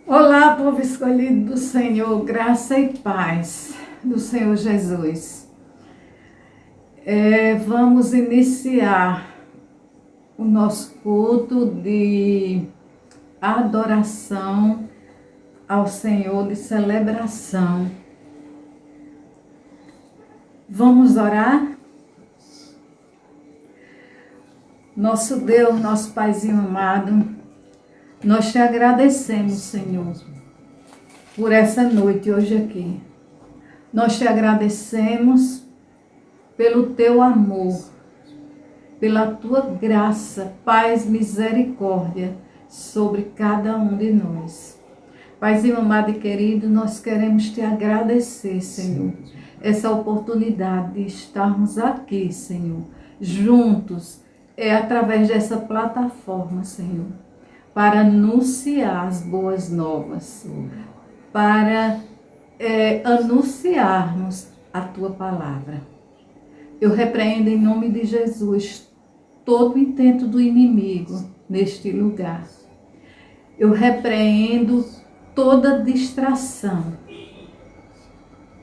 Olá, povo escolhido do Senhor, graça e paz do Senhor Jesus. Vamos iniciar o nosso culto de adoração ao Senhor, de celebração. Vamos orar? Nosso Deus, nosso Paizinho amado, nós te agradecemos, Senhor, por essa noite hoje aqui. Nós te agradecemos pelo teu amor, pela tua graça, paz, misericórdia sobre cada um de nós. Paizinho amado e querido, nós queremos te agradecer, Senhor, essa oportunidade de estarmos aqui, Senhor, juntos, através dessa plataforma, Senhor, para anunciar as boas novas, para anunciarmos a tua palavra. Eu repreendo em nome de Jesus todo o intento do inimigo neste lugar. Eu repreendo toda distração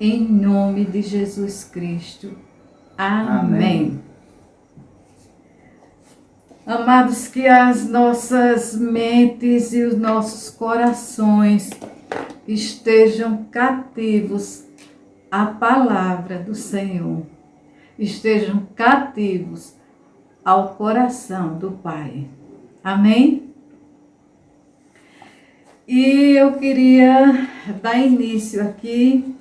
em nome de Jesus Cristo. Amém. Amados, que as nossas mentes e os nossos corações estejam cativos à palavra do Senhor, estejam cativos ao coração do Pai. Amém? E eu queria dar início aqui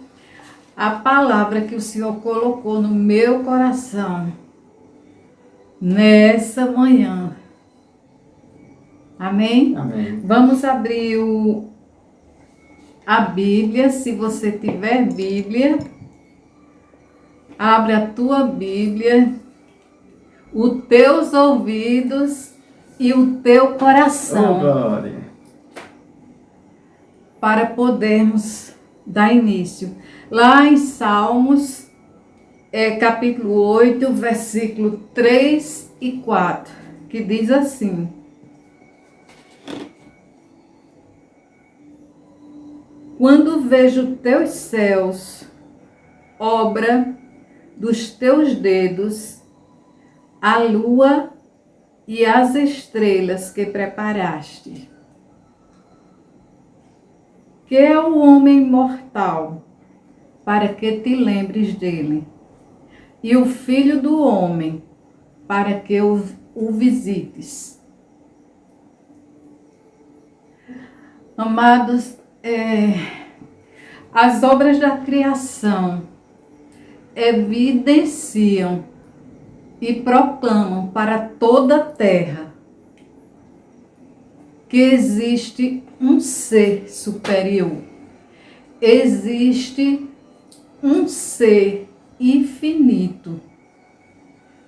à palavra que o Senhor colocou no meu coração nessa manhã. Amém? Amém. Vamos abrir a Bíblia, se você tiver Bíblia. Abre a tua Bíblia, os teus ouvidos e o teu coração. Oh, glória. Para podermos dar início. Lá em Salmos, capítulo 8, versículo 3 e 4, que diz assim: quando vejo teus céus, obra dos teus dedos, a lua e as estrelas que preparaste. Que é o homem mortal, para que te lembres dele, e o filho do homem, para que o visites. Amados, as obras da criação evidenciam e proclamam para toda a terra que existe um ser superior, existe um ser infinito,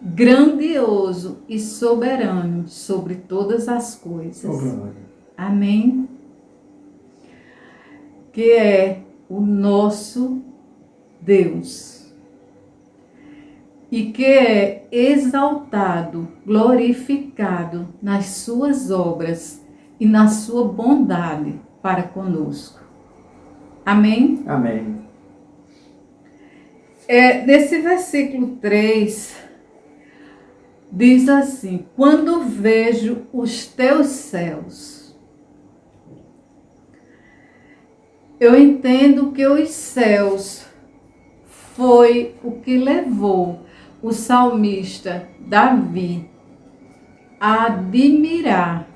grandioso e soberano sobre todas as coisas. Oh, glória. Amém? Que é o nosso Deus. E que é exaltado, glorificado nas suas obras e na sua bondade para conosco. Amém? Amém. Nesse versículo 3, diz assim: quando vejo os teus céus. Eu entendo que os céus foi o que levou o salmista Davi a admirar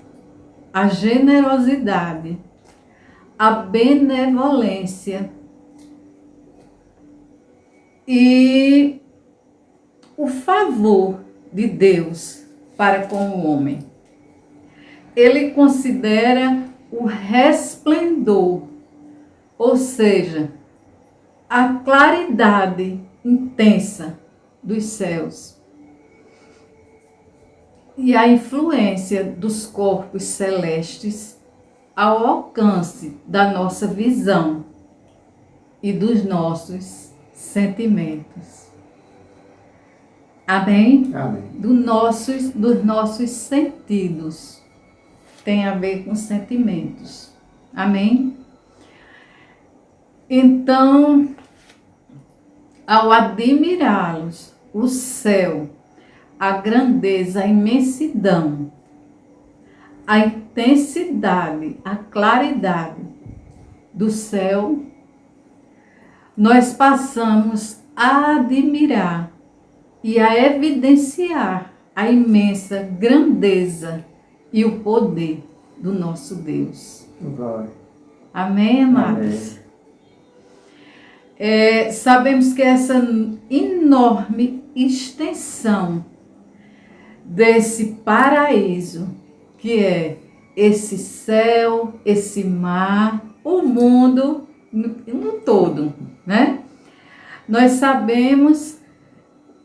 a generosidade, a benevolência e o favor de Deus para com o homem. Ele considera o resplendor, ou seja, a claridade intensa dos céus e a influência dos corpos celestes ao alcance da nossa visão e dos nossos sentimentos. Amém? Amém. Dos nossos sentidos. Tem a ver com sentimentos. Amém? Então, ao admirá-los, o céu, a grandeza, a imensidão, a intensidade, a claridade do céu, nós passamos a admirar e a evidenciar a imensa grandeza e o poder do nosso Deus. Glória. Amém, amados? Sabemos que essa enorme extensão desse paraíso, que é esse céu, esse mar, o mundo no todo, né? Nós sabemos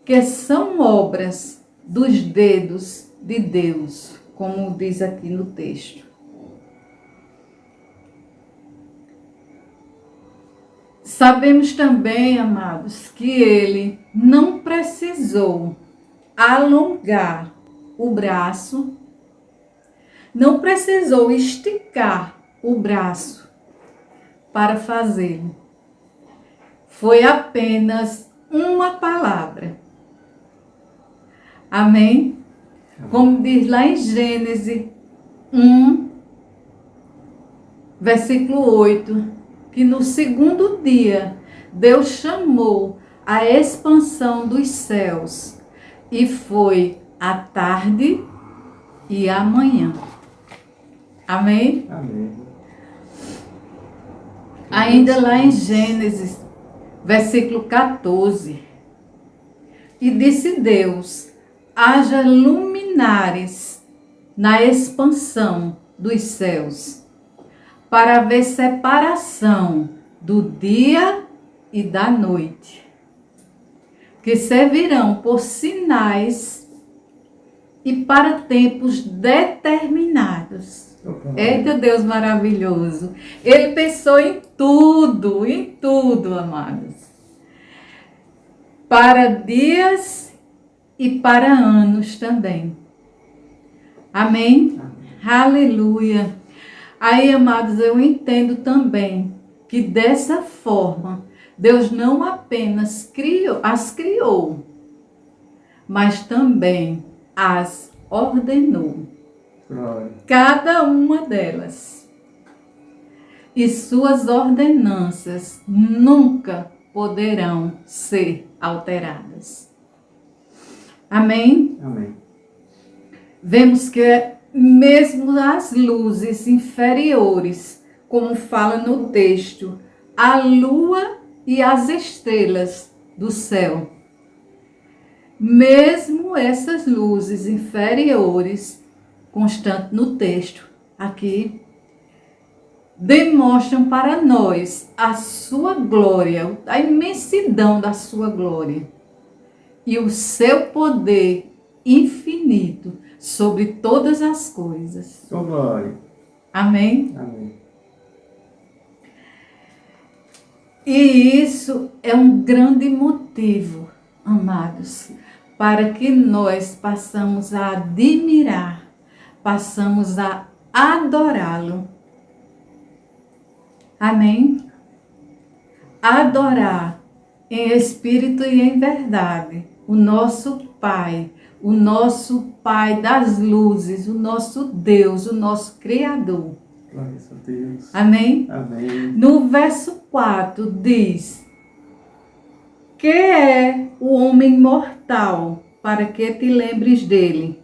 que são obras dos dedos de Deus, como diz aqui no texto. Sabemos também, amados, que ele não precisou alongar o braço, não precisou esticar o braço para fazê-lo. Foi apenas uma palavra. Amém? Como diz lá em Gênesis 1, versículo 8, que no segundo dia Deus chamou a expansão dos céus e foi a tarde e a manhã. Amém? Amém. Ainda lá em Gênesis, versículo 14, e disse Deus: haja luminares na expansão dos céus, para haver separação do dia e da noite, que servirão por sinais e para tempos determinados. Eita Deus maravilhoso! Ele pensou em tudo, amados. Para dias e para anos também. Amém? Aleluia! Aí, amados, eu entendo também que dessa forma Deus não apenas as criou, mas também as ordenou. Glória. Cada uma delas. E suas ordenanças nunca poderão ser alteradas. Amém? Amém. Vemos que mesmo as luzes inferiores, como fala no texto, a lua e as estrelas do céu, mesmo essas luzes inferiores, constante no texto aqui, demonstram para nós a sua glória, a imensidão da sua glória e o seu poder infinito sobre todas as coisas. Oh, glória. Amém? Amém. E isso é um grande motivo, amados, para que nós passamos a admirar, passamos a adorá-lo. Amém? Adorar em espírito e em verdade o nosso Pai das luzes, o nosso Deus, o nosso Criador. Glória a Deus. Amém? Amém. No verso 4 diz: que é o homem mortal para que te lembres dele?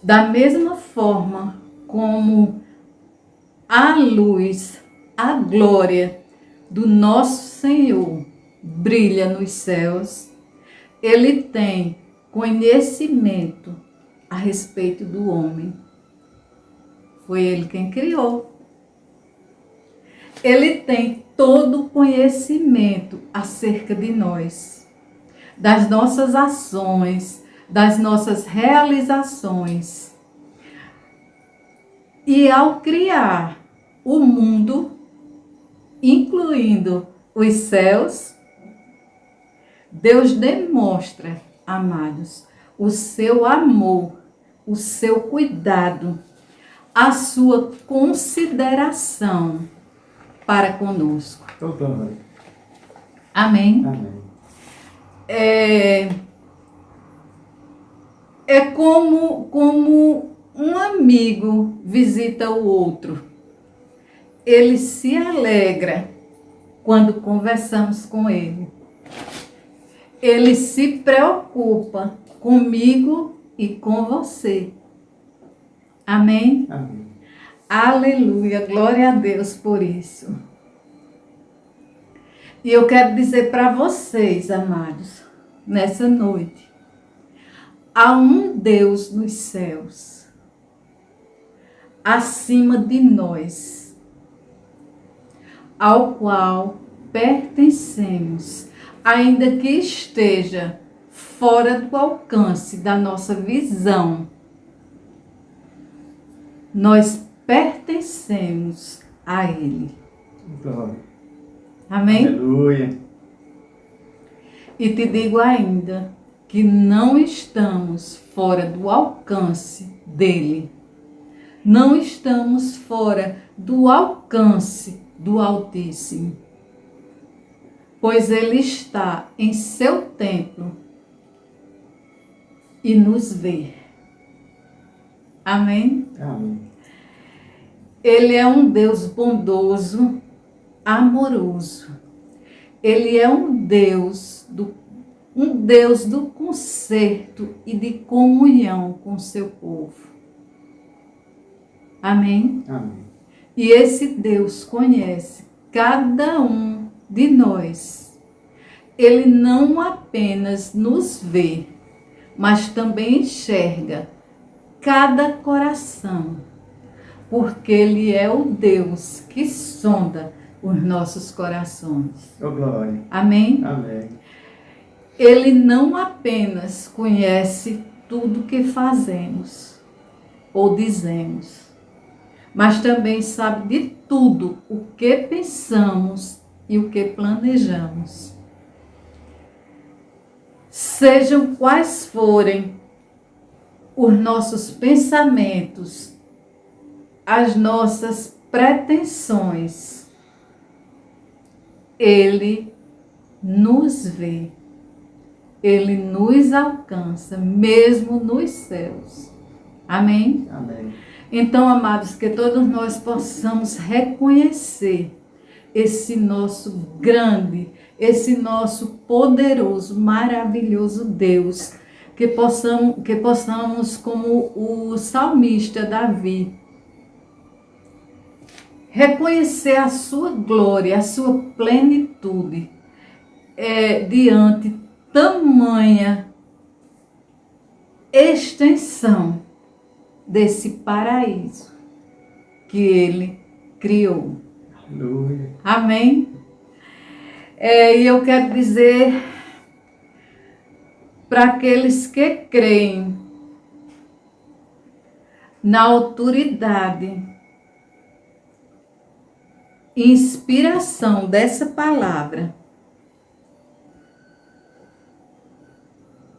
Da mesma forma como a luz, a glória do nosso Senhor brilha nos céus, ele tem conhecimento a respeito do homem. Foi ele quem criou. Ele tem todo o conhecimento acerca de nós, das nossas ações, das nossas realizações. E ao criar o mundo, incluindo os céus, Deus demonstra, amados, o seu amor, o seu cuidado a sua consideração para conosco. Oh, glória. Amém? Amém. É como um amigo visita o outro. Ele se alegra quando conversamos com ele. Ele se preocupa comigo e com você. Amém? Amém. Aleluia, glória a Deus por isso. E eu quero dizer para vocês, amados, nessa noite, há um Deus nos céus, acima de nós, ao qual pertencemos, ainda que esteja fora do alcance da nossa visão. Nós pertencemos a Ele. Glória. Amém? Aleluia. E te digo ainda que não estamos fora do alcance dele. Não estamos fora do alcance do Altíssimo. Pois ele está em seu templo e nos vê. Amém? Amém. Ele é um Deus bondoso, amoroso. Ele é um Deus do conserto e de comunhão com seu povo. Amém? Amém. E esse Deus conhece cada um de nós. Ele não apenas nos vê, mas também enxerga cada coração, porque Ele é o Deus que sonda os nossos corações. Oh, glória. Amém? Amém. Ele não apenas conhece tudo que fazemos ou dizemos, mas também sabe de tudo o que pensamos e o que planejamos. Sejam quais forem os nossos pensamentos, as nossas pretensões, Ele nos vê, Ele nos alcança, mesmo nos céus. Amém? Amém. Então, amados, que todos nós possamos reconhecer esse nosso grande, esse nosso poderoso, maravilhoso Deus, que possamos, como o salmista Davi, reconhecer a sua glória, a sua plenitude, diante tamanha extensão desse paraíso que ele criou. Aleluia. Amém? E eu quero dizer para aqueles que creem na autoridade e inspiração dessa palavra,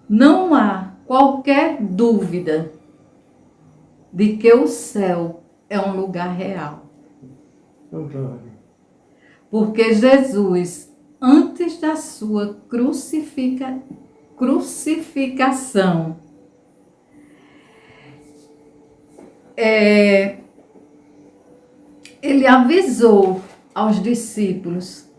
não há qualquer dúvida de que o céu é um lugar real. Oh, glória. Porque Jesus, antes da sua crucificação, ele avisou aos discípulos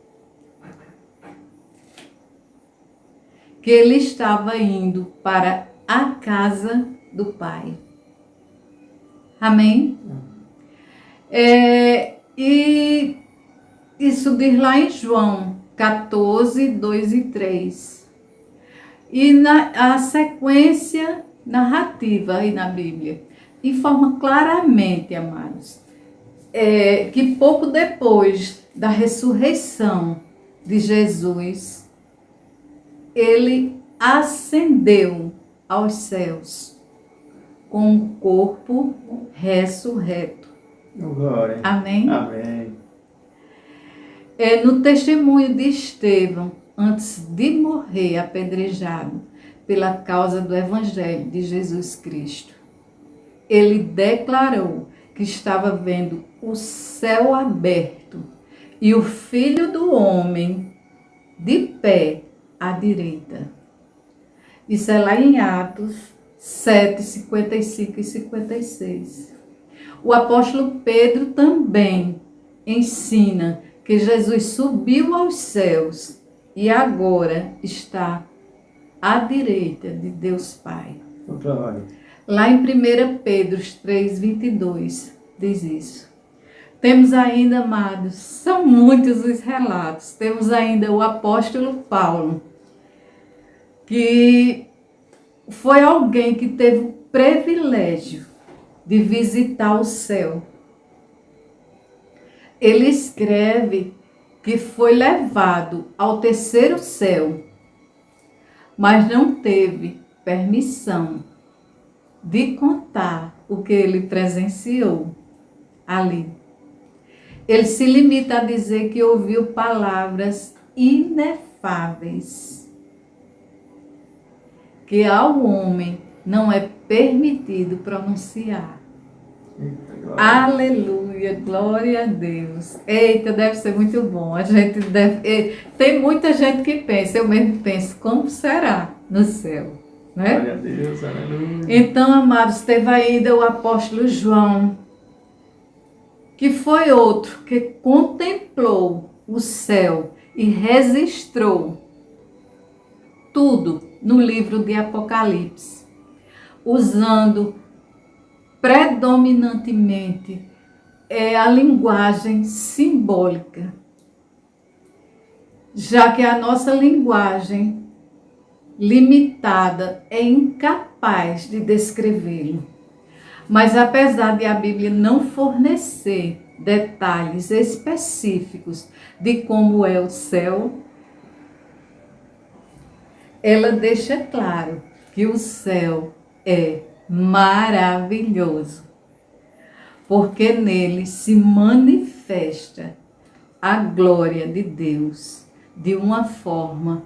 que ele estava indo para a casa do Pai. Amém? E isso diz lá em João 14, 2 e 3. E a sequência narrativa aí na Bíblia informa claramente, amados, que pouco depois da ressurreição de Jesus, ele ascendeu aos céus com um corpo ressurreto. Oh, glória. Amém? Amém. No testemunho de Estevão, antes de morrer apedrejado pela causa do Evangelho de Jesus Cristo, ele declarou que estava vendo o céu aberto e o Filho do Homem de pé à direita. Isso é lá em Atos 7, 55 e 56. O apóstolo Pedro também ensina que Jesus subiu aos céus e agora está à direita de Deus Pai. Glória. Lá em 1 Pedro 3, 22, diz isso. Temos ainda, amados, são muitos os relatos. Temos ainda o apóstolo Paulo, que foi alguém que teve o privilégio de visitar o céu. Ele escreve que foi levado ao terceiro céu, mas não teve permissão de contar o que ele presenciou ali. Ele se limita a dizer que ouviu palavras inefáveis, que ao homem não é permitido pronunciar. Eita, glória. Aleluia, glória a Deus. Eita, deve ser muito bom. A gente deve. Tem muita gente que pensa, eu mesmo penso, como será no céu, né? Glória a Deus, aleluia. Então, amados, teve ainda o apóstolo João, que foi outro que contemplou o céu e registrou tudo no livro de Apocalipse, usando predominantemente a linguagem simbólica, já que a nossa linguagem limitada é incapaz de descrevê-lo. Mas apesar de a Bíblia não fornecer detalhes específicos de como é o céu, ela deixa claro que o céu é maravilhoso, porque nele se manifesta a glória de Deus de uma forma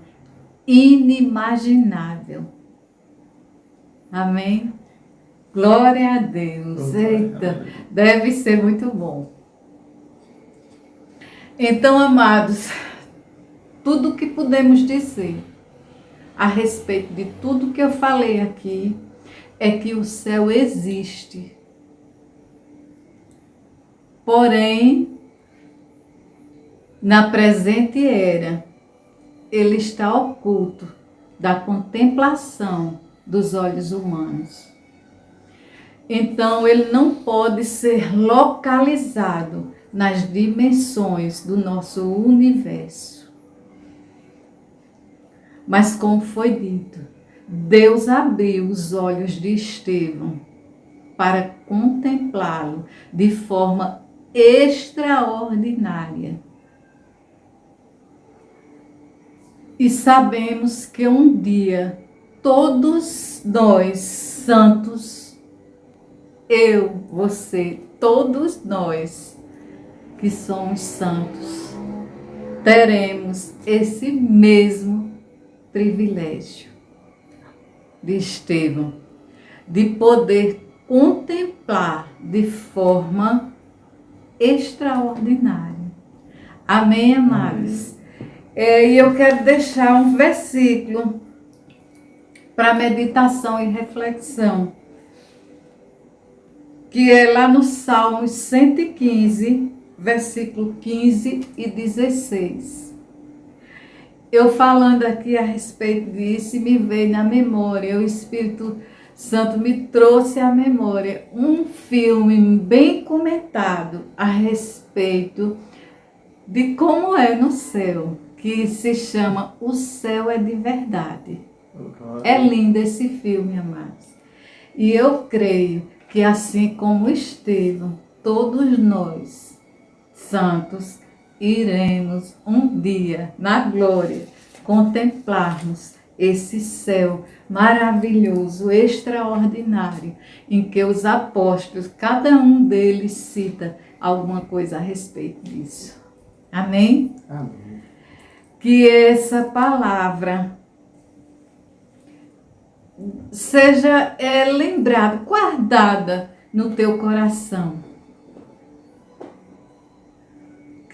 inimaginável. Amém? Glória a Deus. Eita, deve ser muito bom. Então, amados, tudo que podemos dizer a respeito de tudo que eu falei aqui é que o céu existe. Porém, na presente era, ele está oculto da contemplação dos olhos humanos. Então, ele não pode ser localizado nas dimensões do nosso universo. Mas, como foi dito, Deus abriu os olhos de Estevão para contemplá-lo de forma extraordinária. E sabemos que um dia todos nós, santos, eu, você, todos nós que somos santos, teremos esse mesmo privilégio de Estevão, de poder contemplar de forma extraordinária. Amém, amados? E eu quero deixar um versículo para meditação e reflexão, que é lá no Salmos 115, versículo 15 e 16. Eu falando aqui a respeito disso, me veio na memória, o Espírito Santo me trouxe à memória um filme bem comentado a respeito de como é no céu, que se chama O Céu é de Verdade. É lindo esse filme, amados. E eu creio que assim como Estevão, todos nós, santos, iremos um dia, na glória, contemplarmos esse céu maravilhoso, extraordinário, em que os apóstolos, cada um deles cita alguma coisa a respeito disso. Amém? Amém. Que essa palavra seja lembrada, guardada no teu coração,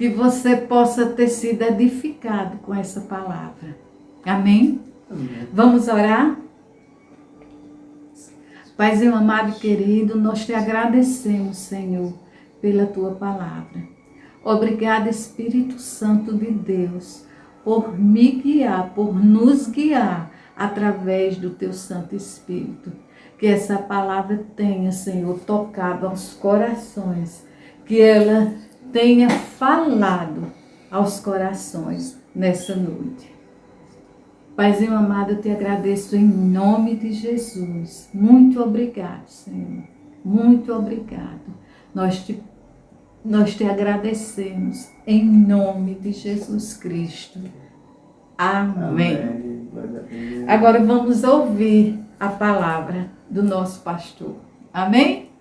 que você possa ter sido edificado com essa palavra. Amém? Vamos orar? Paizinho amado e querido, nós te agradecemos, Senhor, pela tua palavra. Obrigada, Espírito Santo de Deus, por me guiar, por nos guiar através do teu Santo Espírito. Que essa palavra tenha, Senhor, tocado aos corações, que ela tenha falado aos corações nessa noite. Paizinho amado, eu te agradeço em nome de Jesus. Muito obrigado, Senhor. Muito obrigado. Nós te agradecemos em nome de Jesus Cristo. Amém. Agora vamos ouvir a palavra do nosso pastor. Amém?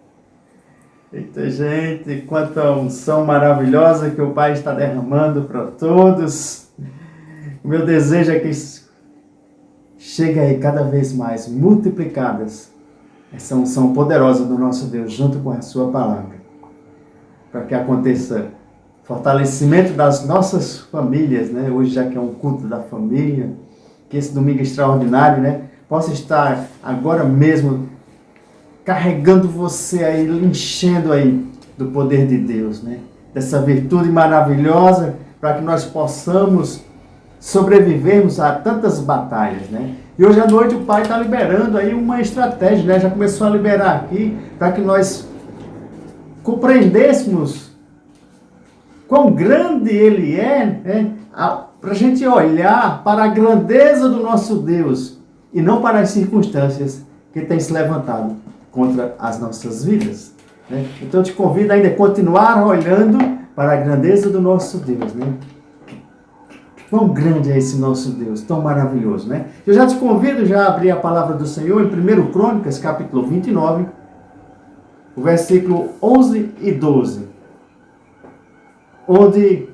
Eita, gente, quanta unção maravilhosa que o Pai está derramando para todos. O meu desejo é que chegue aí cada vez mais multiplicadas essa unção poderosa do nosso Deus junto com a sua palavra, para que aconteça fortalecimento das nossas famílias, né? Hoje, já que é um culto da família, que esse domingo extraordinário, né, possa estar agora mesmo carregando você aí, enchendo aí do poder de Deus, né? Dessa virtude maravilhosa, para que nós possamos sobrevivermos a tantas batalhas, né? E hoje à noite o Pai está liberando aí uma estratégia, né? Já começou a liberar aqui, para que nós compreendêssemos quão grande Ele é, né? Para a gente olhar para a grandeza do nosso Deus e não para as circunstâncias que têm se levantado contra as nossas vidas, né? Então eu te convido ainda a continuar olhando para a grandeza do nosso Deus, né? Quão grande é esse nosso Deus, tão maravilhoso, né? Eu já te convido já a abrir a palavra do Senhor em 1 Crônicas, capítulo 29, o versículo 11 e 12, onde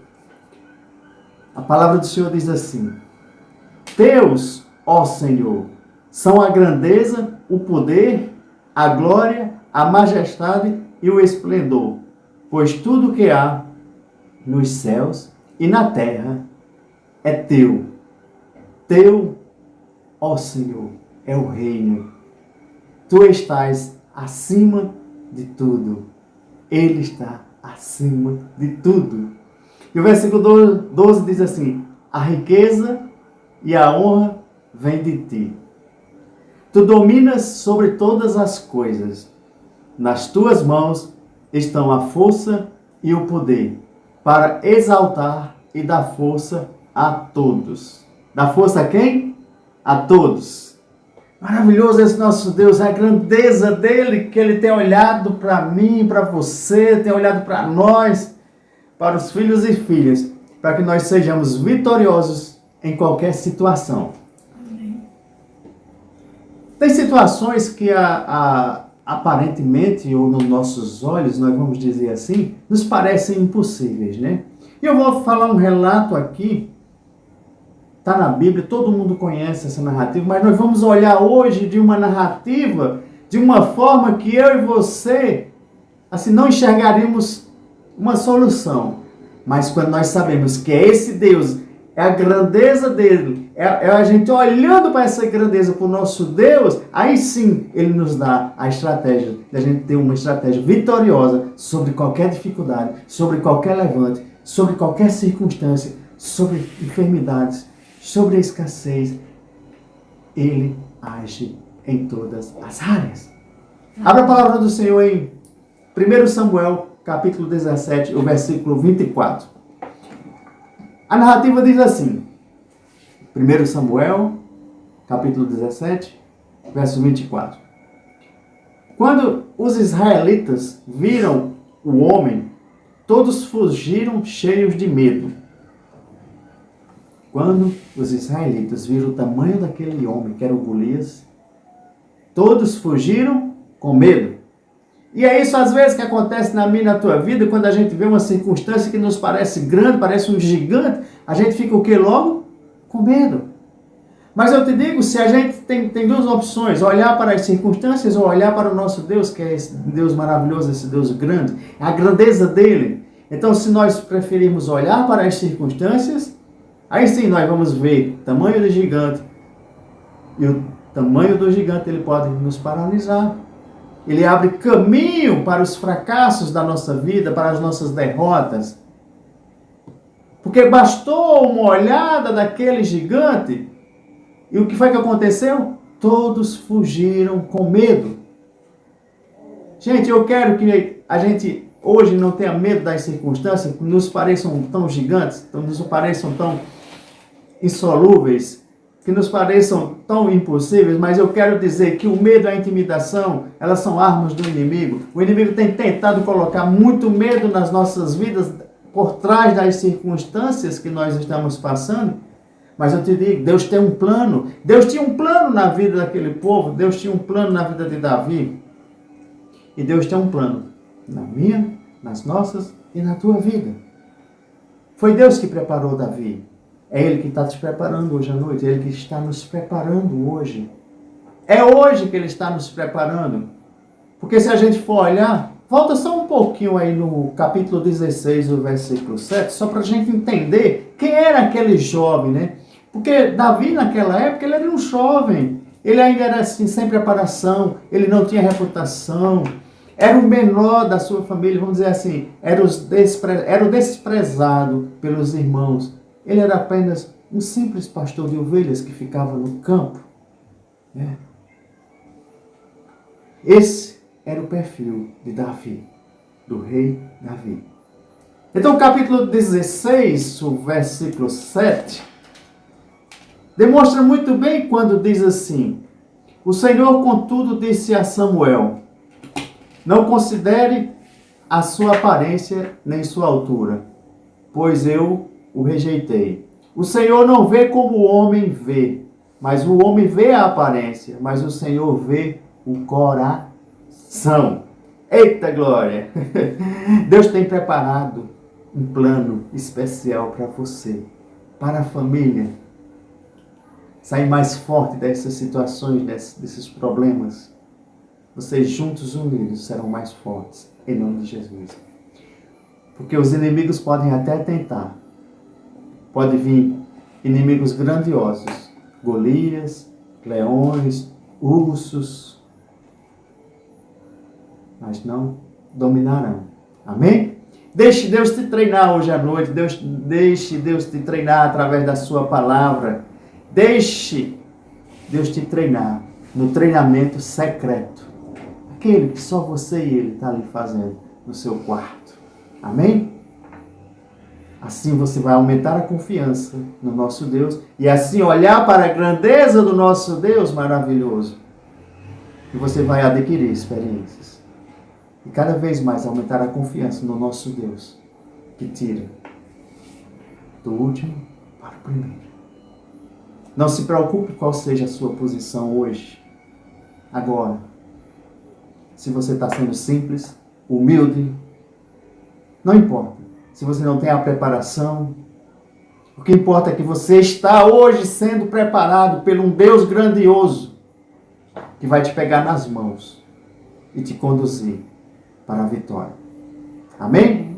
a palavra do Senhor diz assim: Teus, ó Senhor, são a grandeza, o poder, a glória, a majestade e o esplendor, pois tudo que há nos céus e na terra é teu. Teu, ó Senhor, é o reino. Tu estás acima de tudo. Ele está acima de tudo. E o versículo 12 diz assim: a riqueza e a honra vêm de ti. Tu dominas sobre todas as coisas. Nas tuas mãos estão a força e o poder, para exaltar e dar força a todos. Dá força a quem? A todos. Maravilhoso esse nosso Deus, a grandeza dele, que ele tem olhado para mim, para você, tem olhado para nós, para os filhos e filhas, para que nós sejamos vitoriosos em qualquer situação. Amém. Tem situações que aparentemente, ou nos nossos olhos, nós vamos dizer assim, nos parecem impossíveis, né? E eu vou falar um relato aqui, está na Bíblia, todo mundo conhece essa narrativa, mas nós vamos olhar hoje de uma narrativa, de uma forma que eu e você, assim, não enxergaríamos uma solução. Mas quando nós sabemos que é esse Deus, é a grandeza dele, é a gente olhando para essa grandeza, para o nosso Deus, aí sim ele nos dá a estratégia, de a gente ter uma estratégia vitoriosa sobre qualquer dificuldade, sobre qualquer levante, sobre qualquer circunstância, sobre enfermidades, sobre a escassez. Ele age em todas as áreas. Abra a palavra do Senhor em 1 Samuel, capítulo 17, o versículo 24. A narrativa diz assim, 1 Samuel, capítulo 17, verso 24. Quando os israelitas viram o homem, todos fugiram cheios de medo. Quando os israelitas viram o tamanho daquele homem, que era o Golias, todos fugiram com medo. E é isso às vezes que acontece na minha e na tua vida, quando a gente vê uma circunstância que nos parece grande, parece um gigante, a gente fica o quê logo? Com medo. Mas eu te digo, se a gente tem duas opções, olhar para as circunstâncias ou olhar para o nosso Deus, que é esse Deus maravilhoso, esse Deus grande, a grandeza dele, Então, se nós preferirmos olhar para as circunstâncias, aí sim nós vamos ver o tamanho do gigante. E o tamanho do gigante ele pode nos paralisar. Ele abre caminho para os fracassos da nossa vida, para as nossas derrotas. Porque bastou uma olhada daquele gigante, e o que foi que aconteceu? Todos fugiram com medo. Gente, eu quero que a gente hoje não tenha medo das circunstâncias que nos pareçam tão gigantes, que nos pareçam tão insolúveis, que nos pareçam tão impossíveis, mas eu quero dizer que o medo e a intimidação, elas são armas do inimigo. O inimigo tem tentado colocar muito medo nas nossas vidas por trás das circunstâncias que nós estamos passando. Mas eu te digo, Deus tem um plano. Deus tinha um plano na vida daquele povo. Deus tinha um plano na vida de Davi. E Deus tem um plano na minha, nas nossas e na tua vida. Foi Deus que preparou Davi. É Ele que está te preparando hoje à noite. É Ele que está nos preparando hoje. É hoje que Ele está nos preparando. Porque se a gente for olhar, volta só um pouquinho aí no capítulo 16, o versículo 7, só para a gente entender quem era aquele jovem, né? Porque Davi, naquela época, ele era um jovem. Ele ainda era assim, sem preparação. Ele não tinha reputação. Era o menor da sua família, vamos dizer assim. Era o desprezado pelos irmãos. Ele era apenas um simples pastor de ovelhas que ficava no campo. Esse era o perfil de Davi, do rei Davi. Então, o capítulo 16, o versículo 7, demonstra muito bem quando diz assim: o Senhor, contudo, disse a Samuel: não considere a sua aparência nem sua altura, pois eu o rejeitei. O Senhor não vê como o homem vê, mas o homem vê a aparência, mas o Senhor vê o coração. Eita glória! Deus tem preparado um plano especial para você, para a família, sair mais forte dessas situações, desses problemas. Vocês juntos, unidos, serão mais fortes, em nome de Jesus. Porque os inimigos podem até tentar. Pode vir inimigos grandiosos, Golias, leões, ursos, mas não dominarão. Amém? Deixe Deus te treinar hoje à noite. Deixe Deus te treinar através da sua palavra. Deixe Deus te treinar no treinamento secreto. Aquele que só você e Ele está ali fazendo no seu quarto. Amém? Assim você vai aumentar a confiança no nosso Deus e assim olhar para a grandeza do nosso Deus maravilhoso. E você vai adquirir experiências. E cada vez mais aumentar a confiança no nosso Deus, que tira do último para o primeiro. Não se preocupe qual seja a sua posição hoje, agora. Se você está sendo simples, humilde, não importa. Se você não tem a preparação, o que importa é que você está hoje sendo preparado por um Deus grandioso que vai te pegar nas mãos e te conduzir para a vitória. Amém?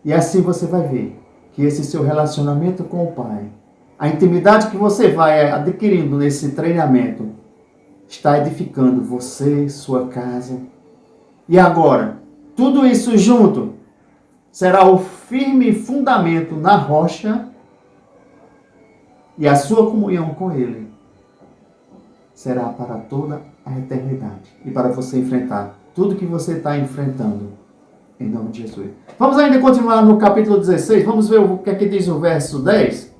E assim você vai ver que esse seu relacionamento com o Pai, a intimidade que você vai adquirindo nesse treinamento, está edificando você, sua casa. E agora, tudo isso junto será o firme fundamento na rocha e a sua comunhão com Ele será para toda a eternidade e para você enfrentar tudo que você está enfrentando em nome de Jesus. Vamos ainda continuar no capítulo 16, vamos ver o que é que diz o verso 10.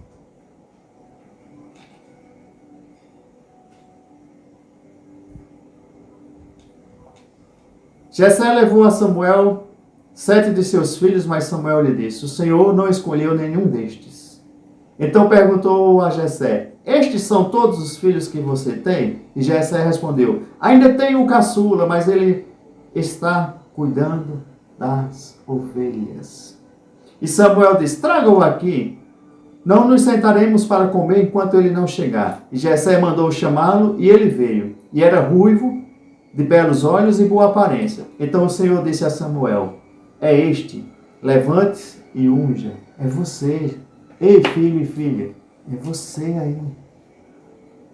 Jessé levou a Samuel 7 de seus filhos, mas Samuel lhe disse: o Senhor não escolheu nenhum destes. Então perguntou a Jessé: estes são todos os filhos que você tem? E Jessé respondeu: ainda tenho um caçula, mas ele está cuidando das ovelhas. E Samuel disse: traga-o aqui, não nos sentaremos para comer enquanto ele não chegar. E Jessé mandou chamá-lo, e ele veio. E era ruivo, de belos olhos e boa aparência. Então o Senhor disse a Samuel: é este. Levante-se e unja. É você. Ei, filho e filha. É você aí.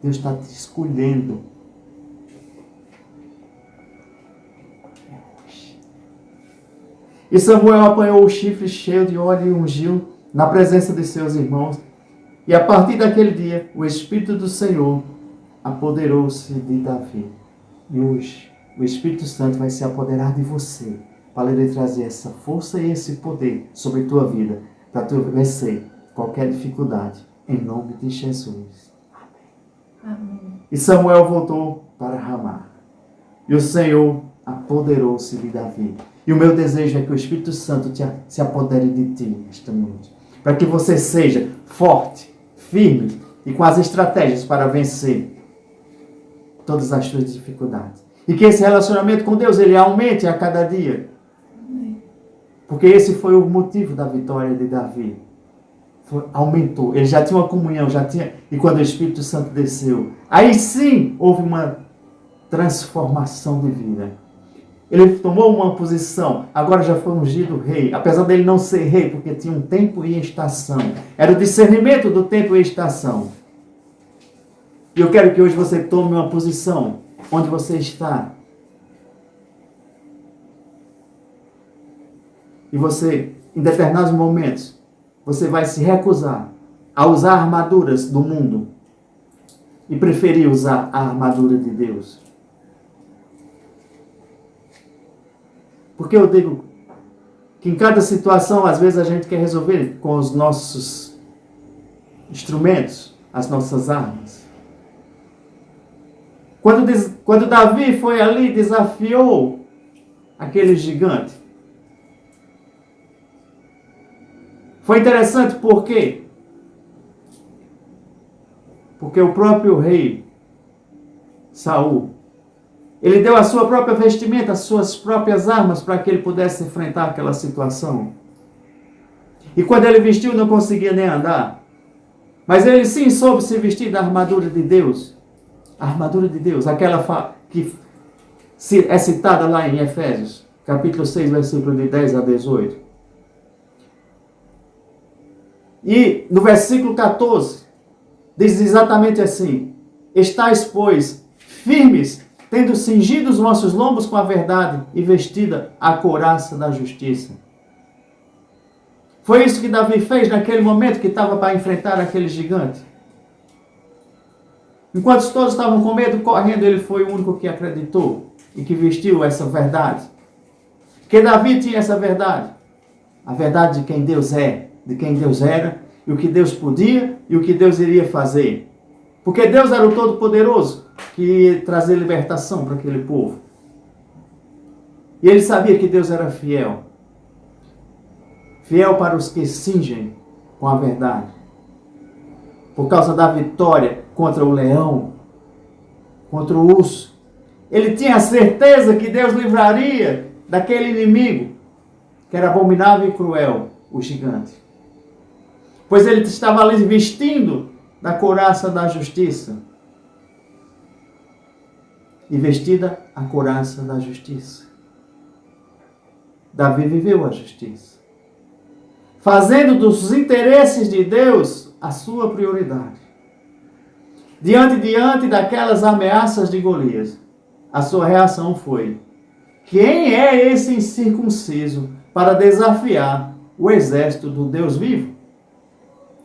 Deus está te escolhendo. E Samuel apanhou o chifre cheio de óleo e ungiu na presença de seus irmãos. E a partir daquele dia, o Espírito do Senhor apoderou-se de Davi. E hoje, o Espírito Santo vai se apoderar de você, para lhe trazer essa força e esse poder sobre a tua vida, para tu vencer qualquer dificuldade, em nome de Jesus. Amém. E Samuel voltou para Ramá. E o Senhor apoderou-se de Davi. E o meu desejo é que o Espírito Santo se apodere de ti esta noite, para que você seja forte, firme e com as estratégias para vencer todas as suas dificuldades. E que esse relacionamento com Deus, ele aumente a cada dia. Porque esse foi o motivo da vitória de Davi. Aumentou. Ele já tinha uma comunhão, e quando o Espírito Santo desceu, aí sim houve uma transformação de vida. Ele tomou uma posição, agora já foi ungido rei, apesar dele não ser rei, porque tinha um tempo e estação. Era o discernimento do tempo e estação. E eu quero que hoje você tome uma posição onde você está. E você, em determinados momentos, você vai se recusar a usar armaduras do mundo e preferir usar a armadura de Deus. Porque eu digo que em cada situação, às vezes a gente quer resolver com os nossos instrumentos, as nossas armas. Quando Davi foi ali e desafiou aquele gigante, foi interessante por quê? Porque o próprio rei Saul, ele deu a sua própria vestimenta, as suas próprias armas para que ele pudesse enfrentar aquela situação. E quando ele vestiu, não conseguia nem andar. Mas ele sim soube se vestir da armadura de Deus. A armadura de Deus, aquela que é citada lá em Efésios, capítulo 6, versículo de 10 a 18. E no versículo 14, diz exatamente assim: estais, pois, firmes, tendo cingido os vossos lombos com a verdade e vestida a couraça da justiça. Foi isso que Davi fez naquele momento que estava para enfrentar aquele gigante. Enquanto todos estavam com medo, correndo, ele foi o único que acreditou e que vestiu essa verdade. Porque Davi tinha essa verdade. A verdade de quem Deus é, de quem Deus era, e o que Deus podia e o que Deus iria fazer. Porque Deus era o Todo-Poderoso, que ia trazer libertação para aquele povo. E ele sabia que Deus era fiel. Fiel para os que cingem com a verdade. Por causa da vitória contra o leão, contra o urso. Ele tinha a certeza que Deus livraria daquele inimigo, que era abominável e cruel, o gigante. Pois ele estava ali vestindo da couraça da justiça. E vestida a couraça da justiça. Davi viveu a justiça, fazendo dos interesses de Deus a sua prioridade. Diante daquelas ameaças de Golias, a sua reação foi: quem é esse incircunciso para desafiar o exército do Deus vivo?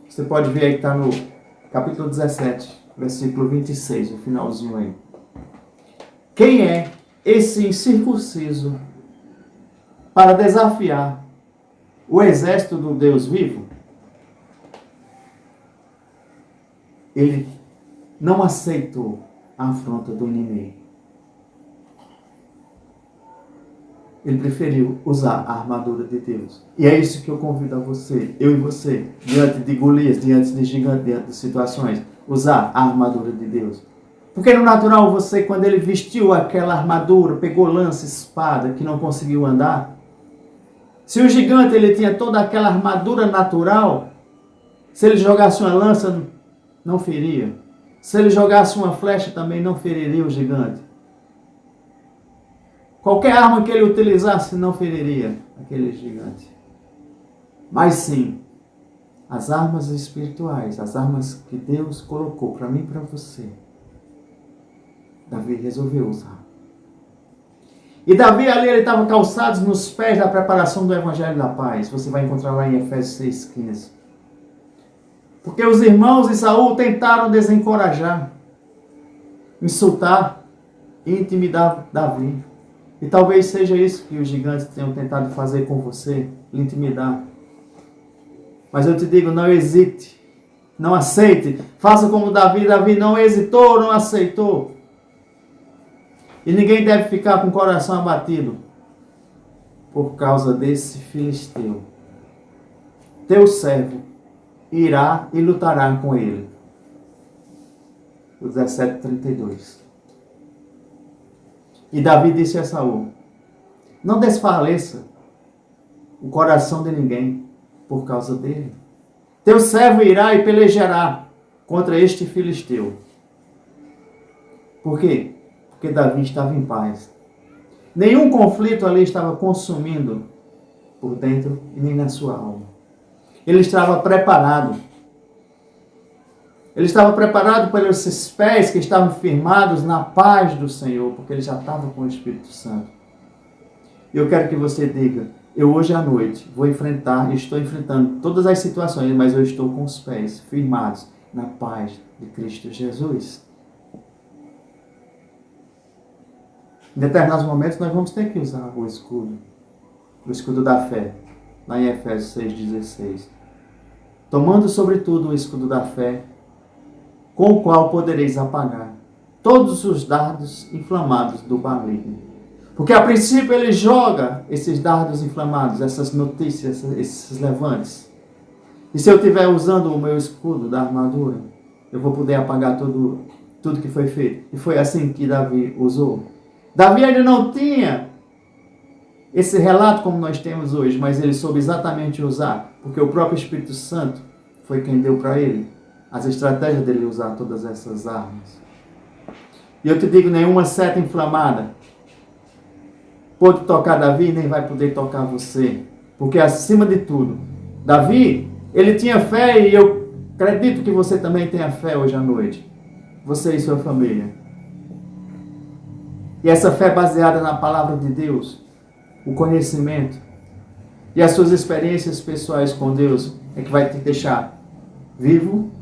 Você pode ver aí que está no capítulo 17, versículo 26, o finalzinho aí. Quem é esse incircunciso para desafiar o exército do Deus vivo? Ele não aceitou a afronta do inimigo. Ele preferiu usar a armadura de Deus. E é isso que eu convido a você, eu e você, diante de Golias, diante de gigantes, diante de situações, usar a armadura de Deus. Porque no natural você, quando ele vestiu aquela armadura, pegou lança, espada, que não conseguiu andar. Se o gigante ele tinha toda aquela armadura natural, se ele jogasse uma lança, não feria. Se ele jogasse uma flecha, também não feriria o gigante. Qualquer arma que ele utilizasse, não feriria aquele gigante. Mas sim, as armas espirituais, as armas que Deus colocou para mim e para você, Davi resolveu usar. E Davi ali, ele estava calçado nos pés da preparação do Evangelho da Paz. Você vai encontrar lá em Efésios 6,15. Porque os irmãos de Saul tentaram desencorajar, insultar e intimidar Davi. E talvez seja isso que os gigantes tenham tentado fazer com você, lhe intimidar. Mas eu te digo, não hesite, não aceite. Faça como Davi. Davi não hesitou, não aceitou. E ninguém deve ficar com o coração abatido por causa desse filisteu. Teu servo irá e lutará com ele. 17:32. E Davi disse a Saul: não desfaleça o coração de ninguém por causa dele. Teu servo irá e pelejará contra este filisteu. Por quê? Porque Davi estava em paz. Nenhum conflito ali estava consumindo por dentro e nem na sua alma. Ele estava preparado. Ele estava preparado pelos esses pés que estavam firmados na paz do Senhor, porque ele já estava com o Espírito Santo. E eu quero que você diga: eu hoje à noite vou enfrentar, estou enfrentando todas as situações, mas eu estou com os pés firmados na paz de Cristo Jesus. Em determinados momentos nós vamos ter que usar o escudo da fé, lá em Efésios 6,16. Tomando sobretudo o escudo da fé, com o qual podereis apagar todos os dardos inflamados do maligno. Porque a princípio ele joga esses dardos inflamados, essas notícias, esses levantes. E se eu estiver usando o meu escudo da armadura, eu vou poder apagar tudo que foi feito. E foi assim que Davi usou. Davi ainda não tinha esse relato como nós temos hoje, mas ele soube exatamente usar, porque o próprio Espírito Santo foi quem deu para ele as estratégias dele usar todas essas armas. E eu te digo, nenhuma seta inflamada pôde tocar Davi, nem vai poder tocar você. Porque acima de tudo, Davi, ele tinha fé, e eu acredito que você também tenha fé hoje à noite. Você e sua família. E essa fé baseada na palavra de Deus, o conhecimento e as suas experiências pessoais com Deus é que vai te deixar vivo,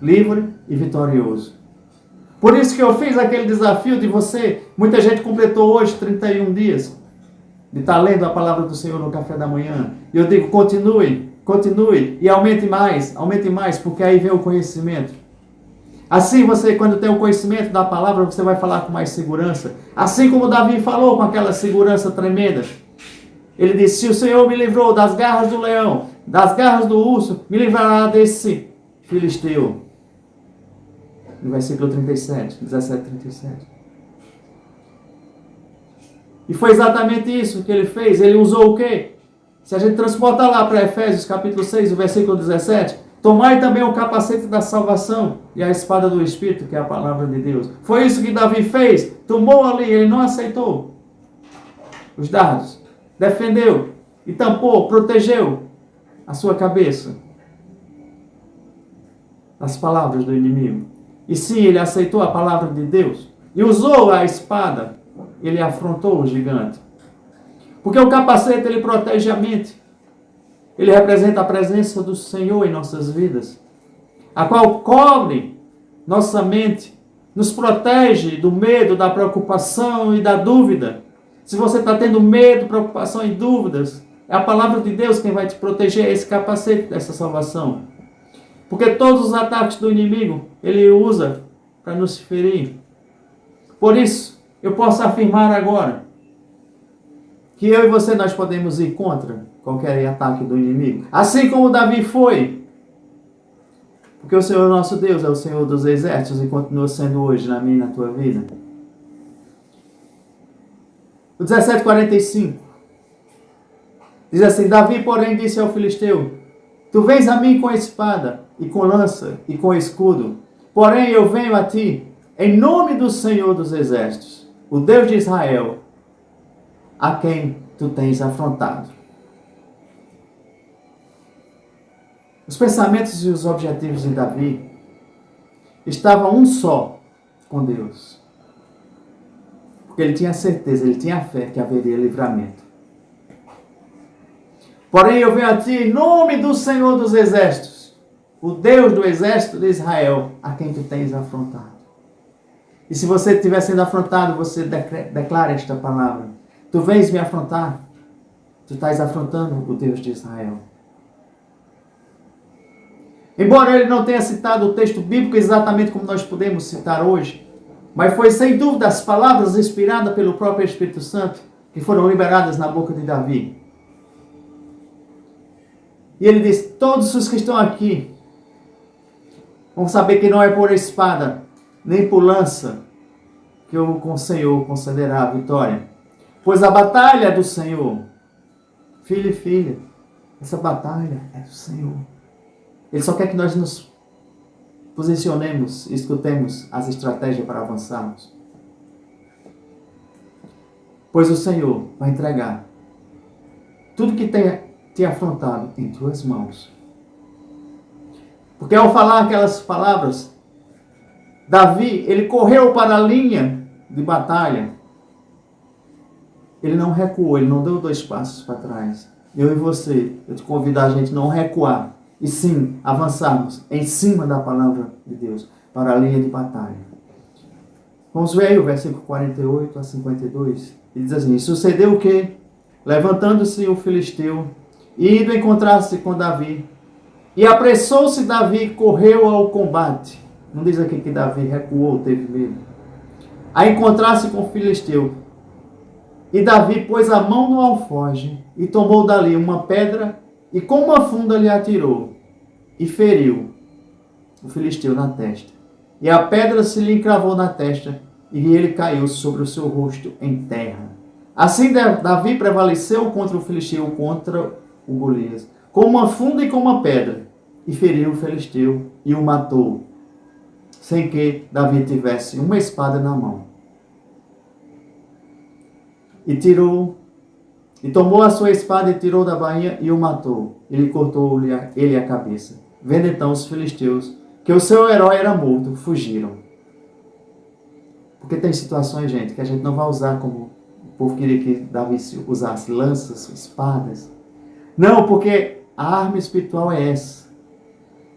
livre e vitorioso. Por isso que eu fiz aquele desafio de você. Muita gente completou hoje 31 dias de estar lendo a palavra do Senhor no café da manhã. E eu digo, continue e aumente mais, porque aí vem o conhecimento. Assim você, quando tem o conhecimento da palavra, você vai falar com mais segurança. Assim como Davi falou com aquela segurança tremenda. Ele disse: se o Senhor me livrou das garras do leão, das garras do urso, me livrará desse filisteu. No versículo 37, 17:37. E foi exatamente isso que ele fez. Ele usou o quê? Se a gente transporta lá para Efésios capítulo 6, o versículo 17... tomai também o capacete da salvação e a espada do Espírito, que é a palavra de Deus. Foi isso que Davi fez. Tomou ali, ele não aceitou os dardos. Defendeu e tampou, protegeu a sua cabeça das palavras do inimigo. E sim, ele aceitou a palavra de Deus e usou a espada. Ele afrontou o gigante. Porque o capacete, ele protege a mente. Ele representa a presença do Senhor em nossas vidas, a qual cobre nossa mente, nos protege do medo, da preocupação e da dúvida. Se você está tendo medo, preocupação e dúvidas, é a palavra de Deus quem vai te proteger, esse capacete dessa salvação. Porque todos os ataques do inimigo, ele usa para nos ferir. Por isso, eu posso afirmar agora que eu e você, nós podemos ir contra qualquer ataque do inimigo. Assim como Davi foi. Porque o Senhor nosso Deus é o Senhor dos exércitos e continua sendo hoje na minha e na tua vida. O 17:45 diz assim: Davi, porém, disse ao filisteu: tu vens a mim com espada e com lança e com escudo, porém eu venho a ti em nome do Senhor dos exércitos, o Deus de Israel, a quem tu tens afrontado. Os pensamentos e os objetivos de Davi estavam um só com Deus. Porque ele tinha certeza, ele tinha fé que haveria livramento. Porém, eu venho a ti em nome do Senhor dos Exércitos, o Deus do exército de Israel, a quem tu tens afrontado. E se você estiver sendo afrontado, você declara esta palavra. Tu vens me afrontar, tu estás afrontando o Deus de Israel. Embora ele não tenha citado o texto bíblico exatamente como nós podemos citar hoje, mas foi sem dúvida as palavras inspiradas pelo próprio Espírito Santo que foram liberadas na boca de Davi. E ele diz, todos os que estão aqui vão saber que não é por espada, nem por lança, que o Senhor concederá a vitória. Pois a batalha é do Senhor. Filho e filha, essa batalha é do Senhor. Ele só quer que nós nos posicionemos e escutemos as estratégias para avançarmos. Pois o Senhor vai entregar tudo que tenha te afrontado em tuas mãos. Porque ao falar aquelas palavras, Davi, ele correu para a linha de batalha. Ele não recuou, ele não deu 2 passos para trás. Eu e você, eu te convido a gente não recuar, e sim avançarmos em cima da palavra de Deus, para a linha de batalha. Vamos ver aí o versículo 48 a 52. Ele diz assim, sucedeu o que? Levantando-se o filisteu, e indo encontrar-se com Davi, e apressou-se Davi e correu ao combate. Não diz aqui que Davi recuou, teve medo. A encontrar-se com o filisteu. E Davi pôs a mão no alforje e tomou dali uma pedra e com uma funda lhe atirou e feriu o filisteu na testa. E a pedra se lhe encravou na testa e ele caiu sobre o seu rosto em terra. Assim Davi prevaleceu contra o filisteu, contra o Golias, com uma funda e com uma pedra, e feriu o filisteu e o matou, sem que Davi tivesse uma espada na mão. E tomou a sua espada e tirou da bainha e o matou. Ele cortou-lhe a cabeça. Vendo então os filisteus que o seu herói era morto, fugiram. Porque tem situações, gente, que a gente não vai usar como o povo queria que Davi usasse lanças, espadas. Não, porque a arma espiritual é essa.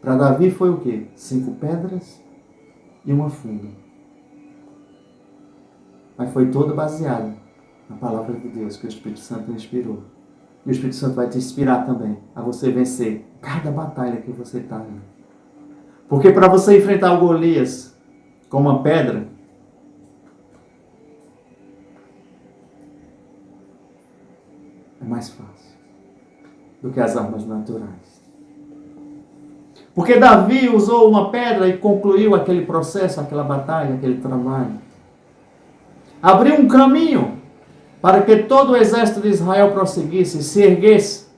Para Davi foi o quê? 5 pedras e uma funda. Mas foi toda baseada na palavra de Deus que o Espírito Santo inspirou. E o Espírito Santo vai te inspirar também a você vencer cada batalha que você está indo. Porque para você enfrentar o Golias com uma pedra, é mais fácil do que as armas naturais. Porque Davi usou uma pedra e concluiu aquele processo, aquela batalha, aquele trabalho. Abriu um caminho para que todo o exército de Israel prosseguisse, se erguesse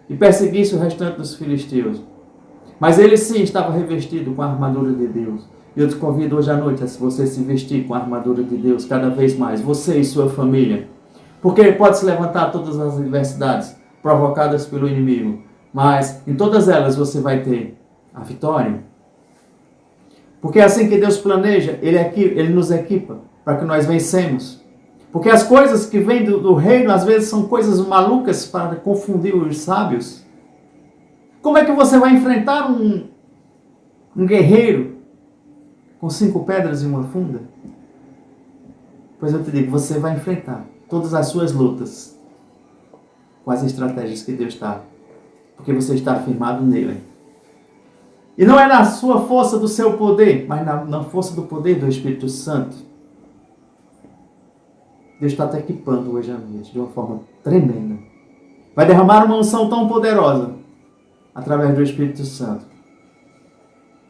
e perseguisse o restante dos filisteus. Mas ele sim estava revestido com a armadura de Deus. E eu te convido hoje à noite a você se vestir com a armadura de Deus cada vez mais, você e sua família. Porque ele pode se levantar todas as adversidades provocadas pelo inimigo, mas em todas elas você vai ter a vitória. Porque é assim que Deus planeja, Ele nos equipa para que nós vencemos. Porque as coisas que vêm do reino, às vezes, são coisas malucas para confundir os sábios. Como é que você vai enfrentar um guerreiro com 5 pedras e uma funda? Pois eu te digo, você vai enfrentar todas as suas lutas com as estratégias que Deus está. Porque você está firmado nele. E não é na sua força do seu poder, mas na força do poder do Espírito Santo. Deus está te equipando hoje à noite de uma forma tremenda. Vai derramar uma unção tão poderosa através do Espírito Santo.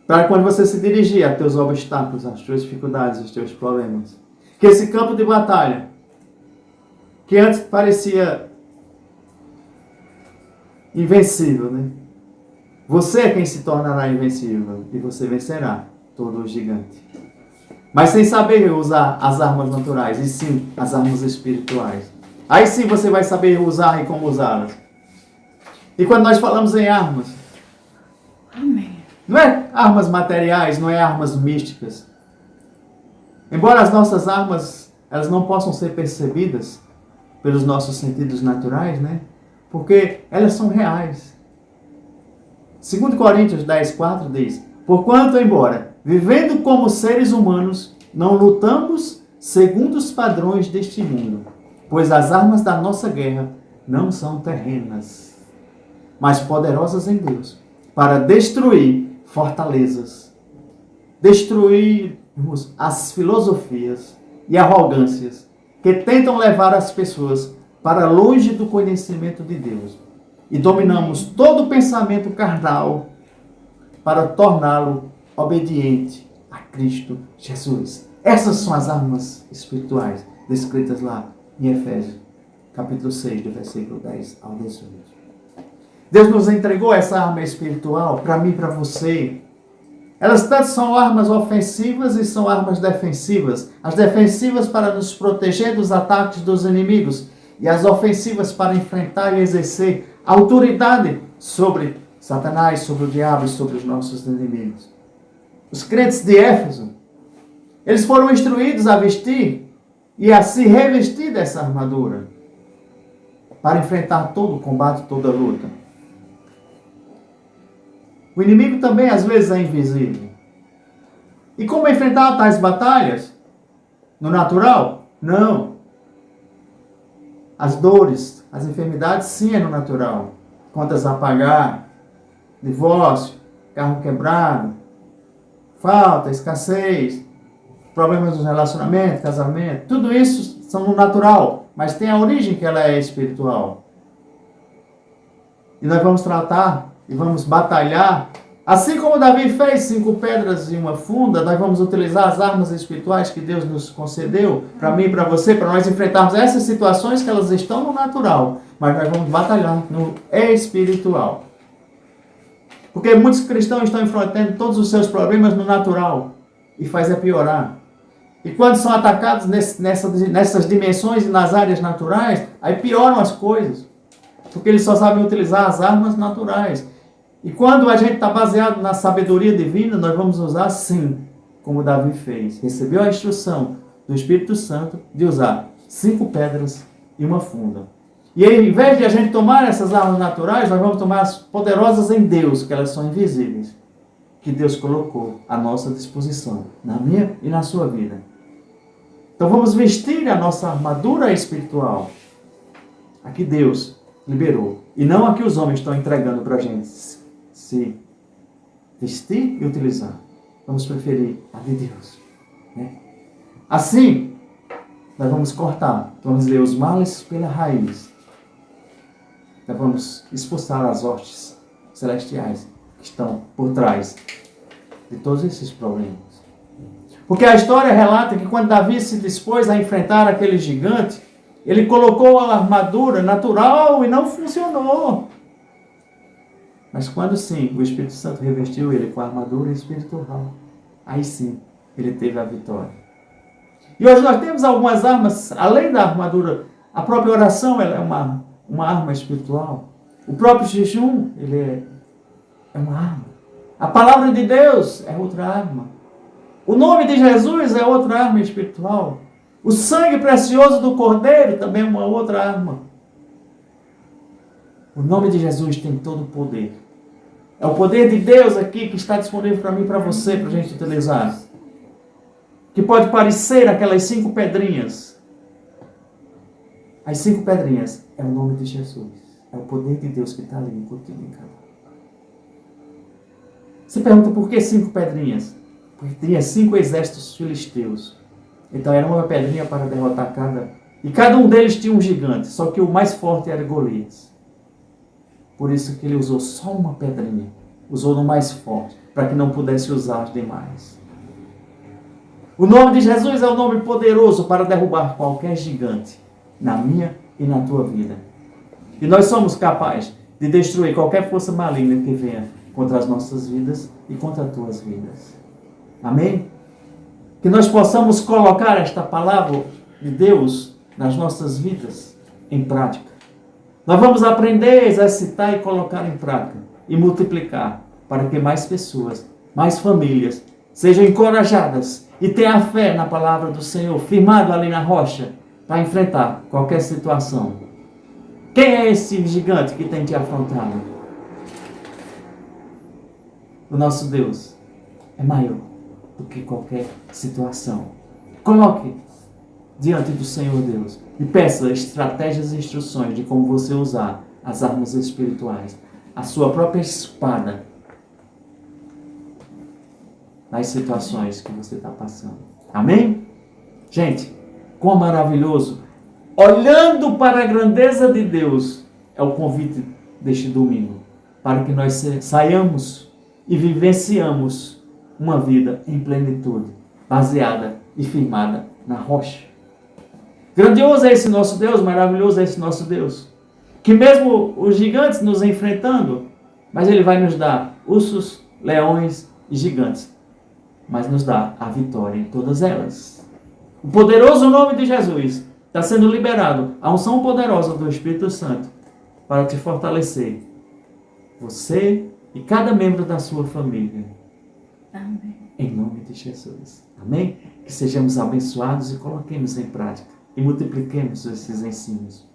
Para quando você se dirigir a teus obstáculos, às tuas dificuldades, aos teus problemas. Que esse campo de batalha, que antes parecia invencível, né? Você é quem se tornará invencível e você vencerá todo o gigante. Mas sem saber usar as armas naturais, e sim as armas espirituais. Aí sim você vai saber usar e como usá-las. E quando nós falamos em armas, Amém. não é armas materiais, não é armas místicas. Embora as nossas armas, elas não possam ser percebidas pelos nossos sentidos naturais, né? Porque elas são reais. 2 Coríntios 10:4 diz: porquanto, embora vivendo como seres humanos, não lutamos segundo os padrões deste mundo, pois as armas da nossa guerra não são terrenas, mas poderosas em Deus, para destruir fortalezas, destruir as filosofias e arrogâncias que tentam levar as pessoas para longe do conhecimento de Deus. E dominamos todo o pensamento carnal para torná-lo obediente a Cristo Jesus. Essas são as armas espirituais descritas lá em Efésios, capítulo 6, do versículo 10 ao 18. Deus nos entregou essa arma espiritual para mim e para você. Elas tanto são armas ofensivas e são armas defensivas. As defensivas para nos proteger dos ataques dos inimigos e as ofensivas para enfrentar e exercer autoridade sobre Satanás, sobre o diabo e sobre os nossos inimigos. Os crentes de Éfeso, eles foram instruídos a vestir e a se revestir dessa armadura para enfrentar todo o combate, toda a luta. O inimigo também às vezes é invisível. E como enfrentar tais batalhas? No natural? Não. As dores, as enfermidades, sim, é no natural. Contas a pagar, divórcio, carro quebrado, falta, escassez, problemas nos relacionamentos, casamento, tudo isso são no natural, mas tem a origem que ela é espiritual. E nós vamos tratar e vamos batalhar, assim como Davi fez 5 pedras e uma funda, nós vamos utilizar as armas espirituais que Deus nos concedeu, para mim e para você, para nós enfrentarmos essas situações que elas estão no natural, mas nós vamos batalhar no espiritual. Porque muitos cristãos estão enfrentando todos os seus problemas no natural e faz é piorar. E quando são atacados nessas dimensões e nas áreas naturais, aí pioram as coisas. Porque eles só sabem utilizar as armas naturais. E quando a gente está baseado na sabedoria divina, nós vamos usar sim, como Davi fez. Recebeu a instrução do Espírito Santo de usar 5 pedras e uma funda. E aí, em vez de a gente tomar essas armas naturais, nós vamos tomar as poderosas em Deus, que elas são invisíveis, que Deus colocou à nossa disposição, na minha e na sua vida. Então vamos vestir a nossa armadura espiritual, a que Deus liberou, e não a que os homens estão entregando para a gente se vestir e utilizar. Vamos preferir a de Deus, né? Assim, nós vamos cortar, vamos ler os males pela raiz. Nós vamos expulsar as hostes celestiais que estão por trás de todos esses problemas. Porque a história relata que quando Davi se dispôs a enfrentar aquele gigante, ele colocou a armadura natural e não funcionou. Mas quando sim, o Espírito Santo revestiu ele com a armadura espiritual, aí sim, ele teve a vitória. E hoje nós temos algumas armas, além da armadura, a própria oração ela é uma arma espiritual. O próprio jejum, ele é uma arma. A palavra de Deus é outra arma. O nome de Jesus é outra arma espiritual. O sangue precioso do Cordeiro também é uma outra arma. O nome de Jesus tem todo o poder. É o poder de Deus aqui que está disponível para mim e para você, para a gente utilizar. Que pode parecer aquelas 5 pedrinhas. As 5 pedrinhas é o nome de Jesus. É o poder de Deus que está ali incutido em cada um. Você pergunta por que 5 pedrinhas? Porque tinha 5 exércitos filisteus. Então era uma pedrinha para derrotar cada. E cada um deles tinha um gigante. Só que o mais forte era Golias. Por isso que ele usou só uma pedrinha. Usou no mais forte. Para que não pudesse usar as demais. O nome de Jesus é um nome poderoso para derrubar qualquer gigante. Na minha e na tua vida. E nós somos capazes de destruir qualquer força maligna que venha contra as nossas vidas e contra as tuas vidas. Amém? Que nós possamos colocar esta palavra de Deus nas nossas vidas em prática. Nós vamos aprender, exercitar e colocar em prática e multiplicar para que mais pessoas, mais famílias sejam encorajadas e tenham fé na palavra do Senhor, firmado ali na rocha, para enfrentar qualquer situação. Quem é esse gigante que tem te afrontado? O nosso Deus é maior do que qualquer situação. Coloque diante do Senhor Deus e peça estratégias e instruções de como você usar as armas espirituais, a sua própria espada nas situações que você está passando. Amém? Gente, quão maravilhoso! Olhando para a grandeza de Deus, é o convite deste domingo, para que nós saiamos e vivenciamos uma vida em plenitude, baseada e firmada na rocha. Grandioso é esse nosso Deus, maravilhoso é esse nosso Deus, que mesmo os gigantes nos enfrentando, mas Ele vai nos dar ursos, leões e gigantes, mas nos dá a vitória em todas elas. O poderoso nome de Jesus está sendo liberado, a unção poderosa do Espírito Santo para te fortalecer, você e cada membro da sua família. Amém. Em nome de Jesus. Amém? Que sejamos abençoados e coloquemos em prática e multipliquemos esses ensinos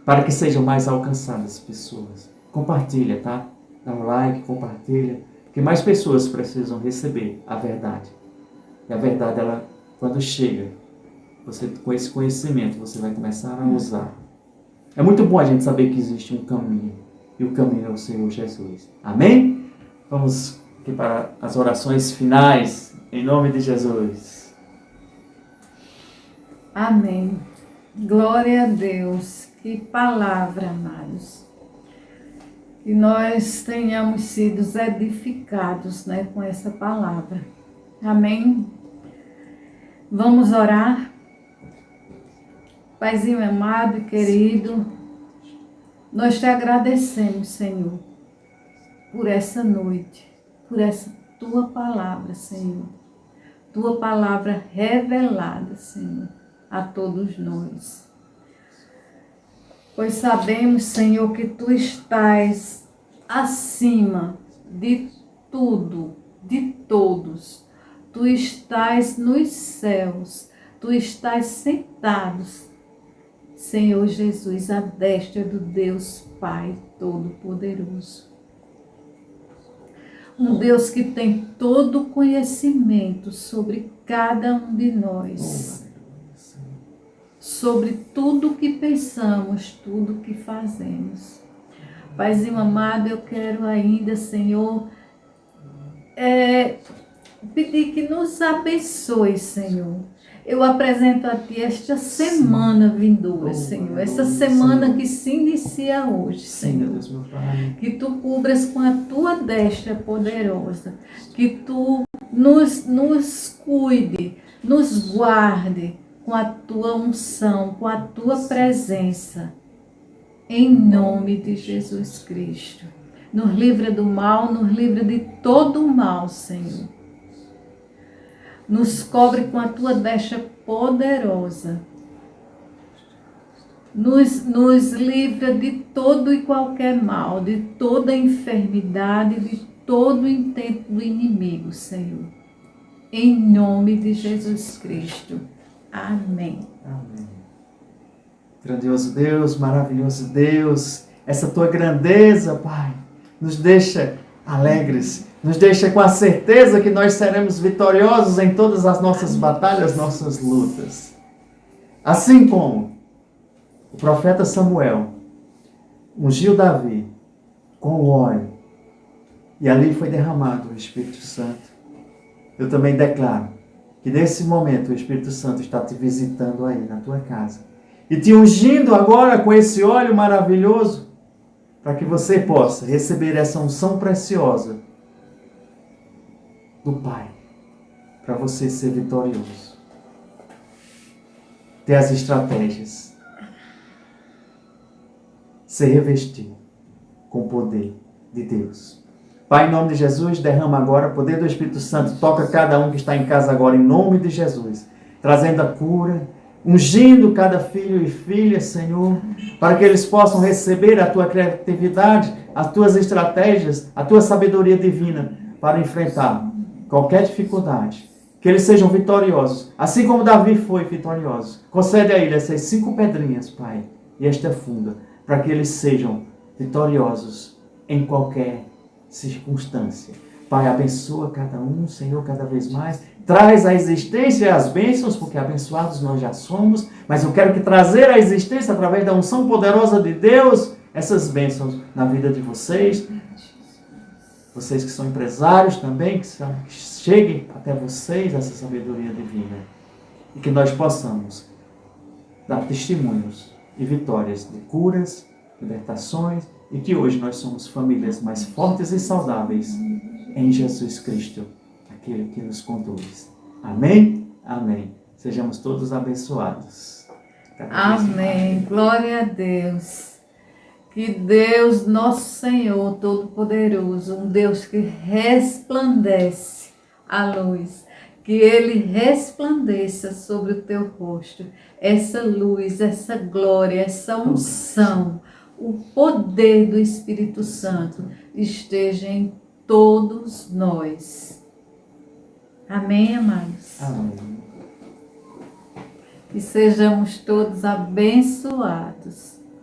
para que sejam mais alcançadas pessoas. Compartilha, tá? Dá um like, compartilha, que mais pessoas precisam receber a verdade. E a verdade, ela, quando chega, você, com esse conhecimento, você vai começar a usar. É muito bom a gente saber que existe um caminho. E o caminho é o Senhor Jesus. Amém? Vamos aqui para as orações finais. Em nome de Jesus. Amém. Glória a Deus. Que palavra, amados. Que nós tenhamos sido edificados, né, com essa palavra. Amém? Vamos orar. Paizinho amado e querido, nós te agradecemos, Senhor, por essa noite, por essa tua palavra, Senhor. Tua palavra revelada, Senhor, a todos nós. Pois sabemos, Senhor, que tu estás acima de tudo, de todos. Tu estás nos céus, tu estás sentado, Senhor Jesus, à destra do Deus Pai Todo-Poderoso. Um Deus que tem todo o conhecimento sobre cada um de nós. Sobre tudo que pensamos, tudo que fazemos. Paizinho amado, eu quero ainda, Senhor, pedir que nos abençoe, Senhor. Eu apresento a Ti esta semana vindoura, Senhor. Essa semana que se inicia hoje, Senhor. Que Tu cubras com a Tua destra poderosa. Que Tu nos cuide, nos guarde com a Tua unção, com a Tua presença. Em nome de Jesus Cristo. Nos livra do mal, nos livra de todo o mal, Senhor. Nos cobre com a Tua destra poderosa. Nos livra de todo e qualquer mal, de toda enfermidade, de todo intento do inimigo, Senhor. Em nome de Jesus Cristo. Amém. Amém. Grandioso Deus, maravilhoso Deus, essa Tua grandeza, Pai, nos deixa alegres, nos deixa com a certeza que nós seremos vitoriosos em todas as nossas batalhas, nossas lutas. Assim como o profeta Samuel ungiu Davi com o óleo e ali foi derramado o Espírito Santo, eu também declaro que nesse momento o Espírito Santo está te visitando aí na tua casa e te ungindo agora com esse óleo maravilhoso para que você possa receber essa unção preciosa do Pai, para você ser vitorioso. Ter as estratégias. Ser revestido com o poder de Deus. Pai, em nome de Jesus, derrama agora o poder do Espírito Santo. Toca cada um que está em casa agora, em nome de Jesus. Trazendo a cura, ungindo cada filho e filha, Senhor, para que eles possam receber a tua criatividade, as tuas estratégias, a tua sabedoria divina para enfrentar qualquer dificuldade. Que eles sejam vitoriosos, assim como Davi foi vitorioso. Concede a ele essas 5 pedrinhas, Pai, e esta funda, para que eles sejam vitoriosos em qualquer circunstância. Pai, abençoa cada um, Senhor, cada vez mais. Traz à existência as bênçãos, porque abençoados nós já somos, mas eu quero que trazer à existência, através da unção poderosa de Deus, essas bênçãos na vida de vocês. Vocês que são empresários também, que cheguem até vocês essa sabedoria divina. E que nós possamos dar testemunhos e vitórias de curas, libertações, e que hoje nós somos famílias mais fortes e saudáveis em Jesus Cristo, aquele que nos conduz. Amém? Amém. Sejamos todos abençoados. Amém. Glória a Deus. Que Deus, nosso Senhor Todo-Poderoso, um Deus que resplandece a luz, que Ele resplandeça sobre o teu rosto, essa luz, essa glória, essa unção, o poder do Espírito Santo esteja em todos nós. Amém, amados? Amém. Que sejamos todos abençoados.